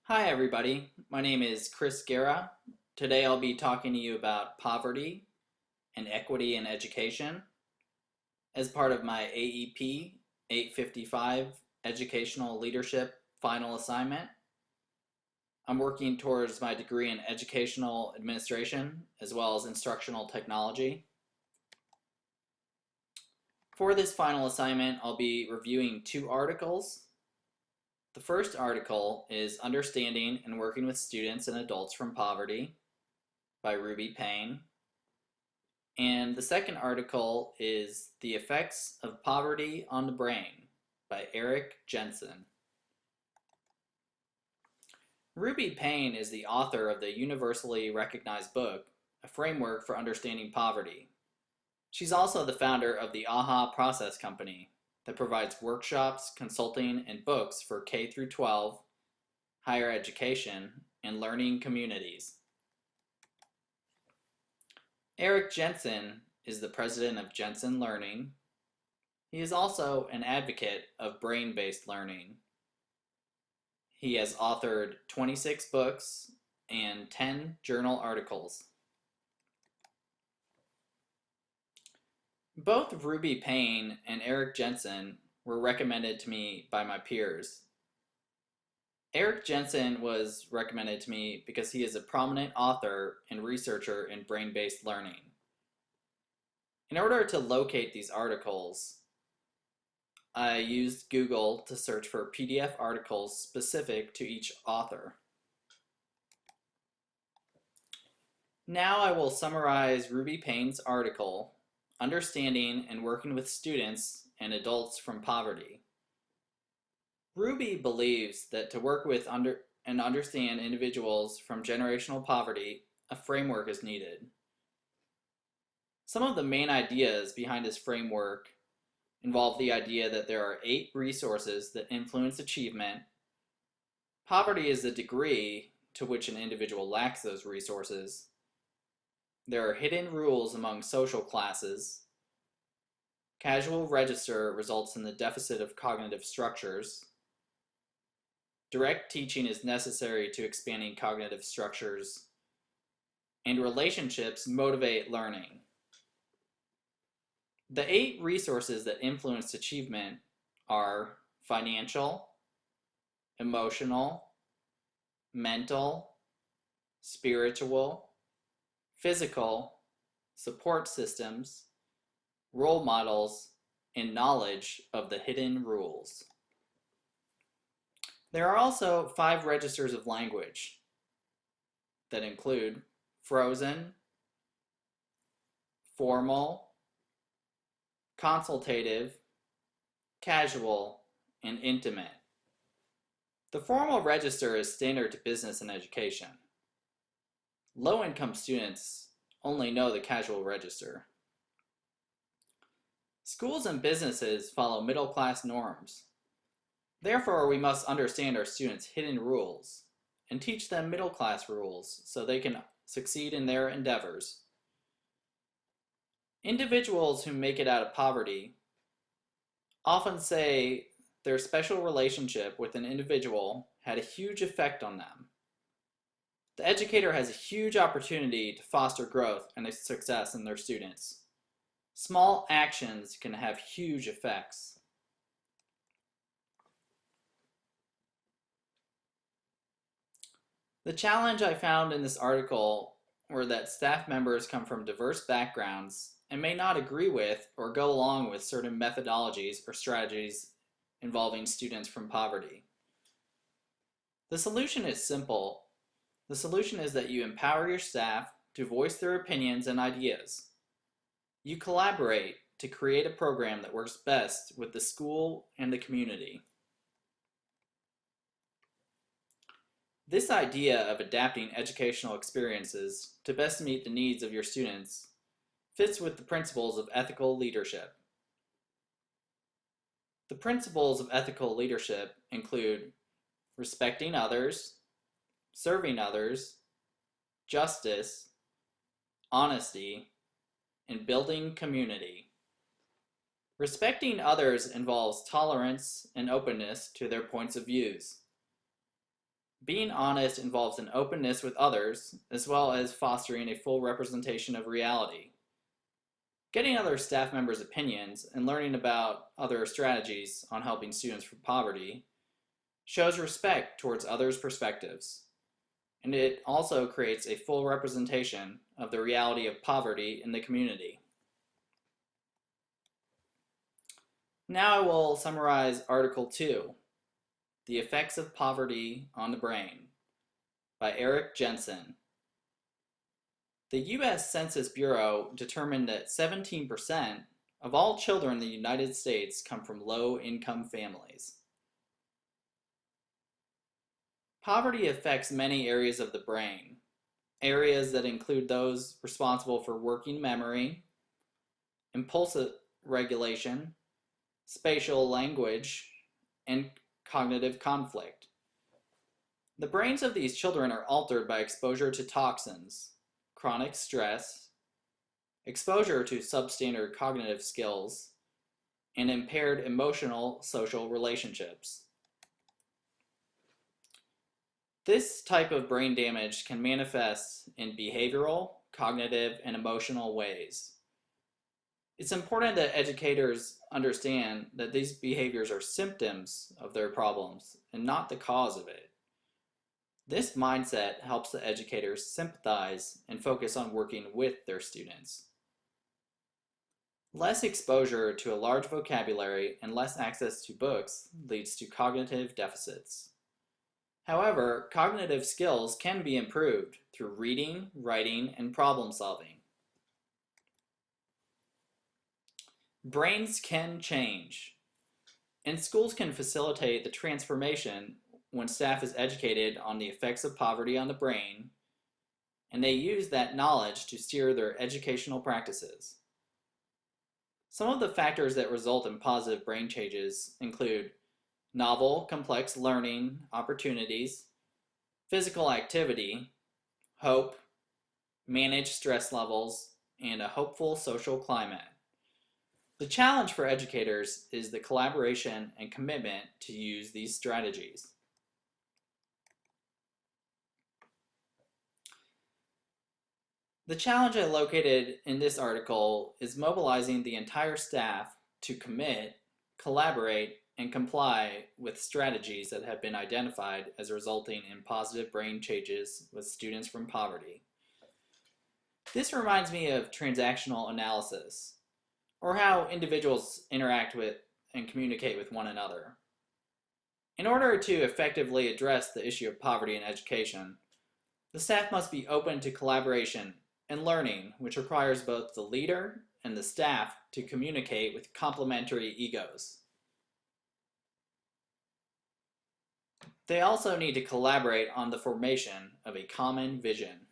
Hi everybody, my name is Chris Guerra. Today I'll be talking to you about poverty and equity in education as part of my AEP 855 Educational Leadership Final Assignment. I'm working towards my degree in Educational Administration as well as Instructional Technology. For this final assignment, I'll be reviewing two articles. The first article is Understanding and Working with Students and Adults from Poverty by Ruby Payne. And the second article is The Effects of Poverty on the Brain by Eric Jensen. Ruby Payne is the author of the universally recognized book, A Framework for Understanding Poverty. She's also the founder of the AHA Process Company that provides workshops, consulting, and books for K through 12, higher education, and learning communities. Eric Jensen is the president of Jensen Learning. He is also an advocate of brain-based learning. He has authored 26 books and 10 journal articles. Both Ruby Payne and Eric Jensen were recommended to me by my peers. Eric Jensen was recommended to me because he is a prominent author and researcher in brain-based learning. In order to locate these articles, I used Google to search for PDF articles specific to each author. Now I will summarize Ruby Payne's article, Understanding and Working with Students and Adults from Poverty. Ruby believes that to work with and understand individuals from generational poverty, a framework is needed. Some of the main ideas behind this framework involve the idea that there are 8 resources that influence achievement. Poverty is the degree to which an individual lacks those resources. There are hidden rules among social classes. Casual register results in the deficit of cognitive structures. Direct teaching is necessary to expanding cognitive structures. And relationships motivate learning. The 8 resources that influence achievement are financial, emotional, mental, spiritual, physical, support systems, role models, and knowledge of the hidden rules. There are also 5 registers of language that include frozen, formal, consultative, casual, and intimate. The formal register is standard to business and education. Low-income students only know the casual register. Schools and businesses follow middle-class norms. Therefore, we must understand our students' hidden rules and teach them middle-class rules so they can succeed in their endeavors. Individuals who make it out of poverty often say their special relationship with an individual had a huge effect on them. The educator has a huge opportunity to foster growth and success in their students. Small actions can have huge effects. The challenge I found in this article were that staff members come from diverse backgrounds and may not agree with or go along with certain methodologies or strategies involving students from poverty. The solution is simple. The solution is that you empower your staff to voice their opinions and ideas. You collaborate to create a program that works best with the school and the community. This idea of adapting educational experiences to best meet the needs of your students fits with the principles of ethical leadership. The principles of ethical leadership include respecting others, serving others, justice, honesty, and building community. Respecting others involves tolerance and openness to their points of views. Being honest involves an openness with others, as well as fostering a full representation of reality. Getting other staff members' opinions and learning about other strategies on helping students from poverty shows respect towards others' perspectives, and it also creates a full representation of the reality of poverty in the community. Now I will summarize Article 2, The Effects of Poverty on the Brain, by Eric Jensen. The U.S. Census Bureau determined that 17% of all children in the United States come from low-income families. Poverty affects many areas of the brain, areas that include those responsible for working memory, impulsive regulation, spatial language, and cognitive conflict. The brains of these children are altered by exposure to toxins, chronic stress, exposure to substandard cognitive skills, and impaired emotional social relationships. This type of brain damage can manifest in behavioral, cognitive, and emotional ways. It's important that educators understand that these behaviors are symptoms of their problems and not the cause of it. This mindset helps the educators sympathize and focus on working with their students. Less exposure to a large vocabulary and less access to books leads to cognitive deficits. However, cognitive skills can be improved through reading, writing, and problem solving. Brains can change, and schools can facilitate the transformation when staff is educated on the effects of poverty on the brain, and they use that knowledge to steer their educational practices. Some of the factors that result in positive brain changes include novel, complex learning opportunities, physical activity, hope, managed stress levels, and a hopeful social climate. The challenge for educators is the collaboration and commitment to use these strategies. The challenge I located in this article is mobilizing the entire staff to commit, collaborate, and comply with strategies that have been identified as resulting in positive brain changes with students from poverty. This reminds me of transactional analysis, or how individuals interact with and communicate with one another. In order to effectively address the issue of poverty in education, the staff must be open to collaboration and learning, which requires both the leader and the staff to communicate with complementary egos. They also need to collaborate on the formation of a common vision.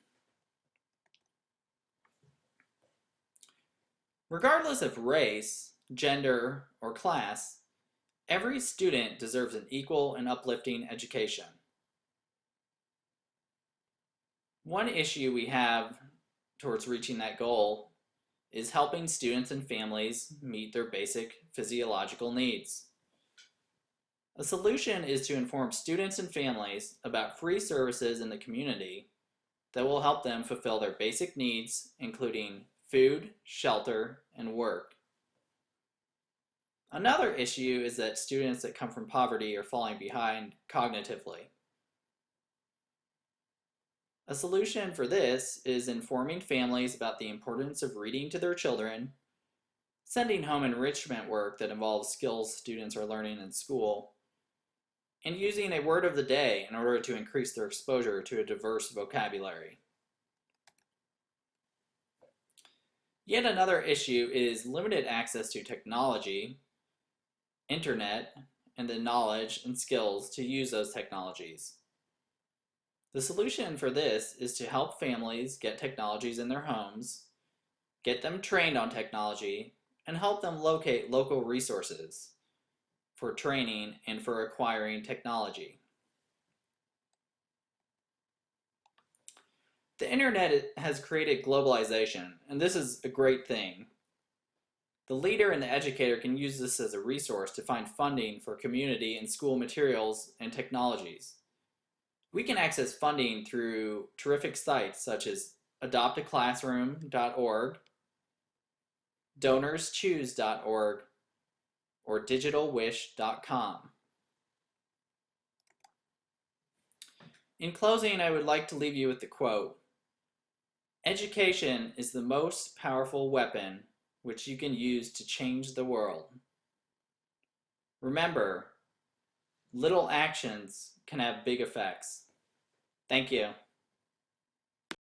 Regardless of race, gender, or class, every student deserves an equal and uplifting education. One issue we have towards reaching that goal is helping students and families meet their basic physiological needs. A solution is to inform students and families about free services in the community that will help them fulfill their basic needs, including food, shelter, and work. Another issue is that students that come from poverty are falling behind cognitively. A solution for this is informing families about the importance of reading to their children, sending home enrichment work that involves skills students are learning in school, and using a word of the day in order to increase their exposure to a diverse vocabulary. Yet another issue is limited access to technology, internet, and the knowledge and skills to use those technologies. The solution for this is to help families get technologies in their homes, get them trained on technology, and help them locate local resources for training and for acquiring technology. The internet has created globalization, and this is a great thing. The leader and the educator can use this as a resource to find funding for community and school materials and technologies. We can access funding through terrific sites such as adoptaclassroom.org, donorschoose.org, or digitalwish.com. In closing, I would like to leave you with the quote: "Education is the most powerful weapon which you can use to change the world." Remember, little actions can have big effects. Thank you.